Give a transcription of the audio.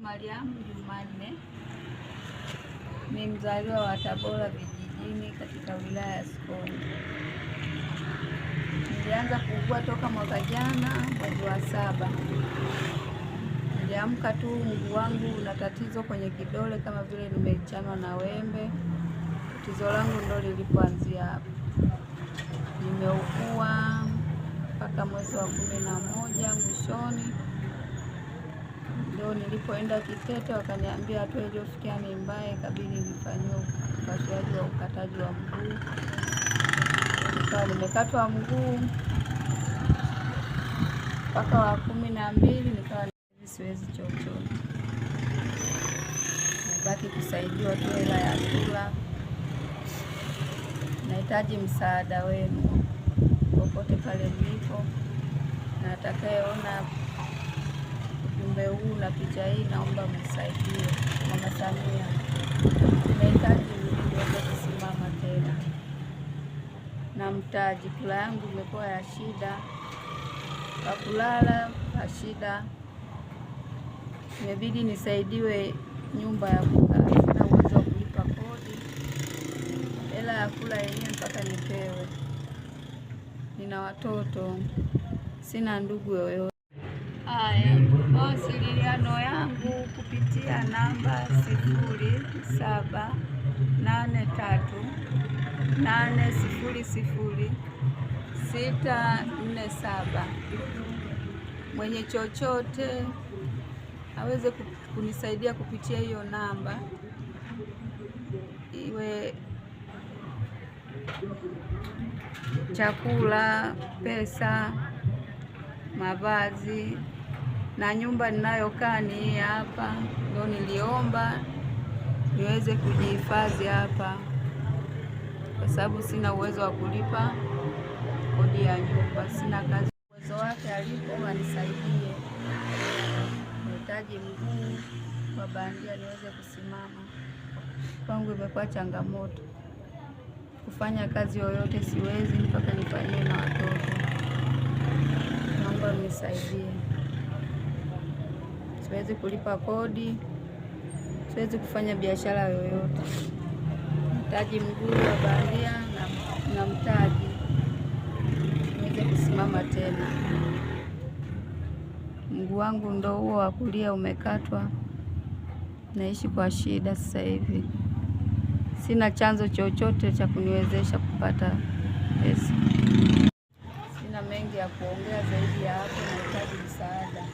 Mariamu Jumanne ni mzaliwa wa Tabora vijijini katika wilaya ya Sokoni. Nilianza kuugua toka mwaka jana mwezi wa 7. Niliamka tu mguu wangu una tatizo kwenye kidole kama vile nimechanwa na wembe. Tatizo langu ndo lilipoanzia hapo. Nimeugua mpaka mwezi wa 11 mwishoni. Ndio nilipoenda Kitete wakaniambia hatua iliyofikia ni mbaya, ikabidi nifanyiwe upasuaji wa ukataji wa mguu. Nikawa nimekatwa mguu mpaka wa 12, nikawa siwezi chochote, nabaki kusaidiwa tu hela ya kula. Nahitaji msaada wenu popote pale mlipo, na atakayeona ujumbe huu na picha hii, naomba mnisaidie. Mama Samia, nahitaji niweze kusimama tena na mtaji. Kula yangu imekuwa ya shida, kwa kulala ya shida, imebidi nisaidiwe nyumba ya kukaa. Sina uwezo wa kulipa kodi, hela ya kula yenyewe mpaka nipewe. Nina watoto, sina ndugu yoyote. Haya, mawasiliano yangu kupitia namba 0783800647. Mwenye chochote aweze kunisaidia kupitia hiyo namba, iwe chakula, pesa, mavazi. Na nyumba ninayokaa ni hii hapa, ndio niliomba niweze kujihifadhi hapa, kwa sababu sina uwezo wa kulipa kodi ya nyumba, sina kazi. Uwezo wake alipo anisaidie. Nahitaji mguu wa bandia niweze kusimama. Kwangu imekuwa changamoto, kufanya kazi yoyote siwezi mpaka nifanyie na watoto. Naomba mnisaidie. Siwezi kulipa kodi, siwezi kufanya biashara yoyote. Nahitaji mguu wa bandia na mtaji niweze kusimama tena. Mguu wangu ndo huo wa kulia umekatwa, naishi kwa shida sasa hivi. Sina chanzo chochote cha kuniwezesha kupata pesa. Sina mengi ya kuongea zaidi ya hapo, nahitaji msaada.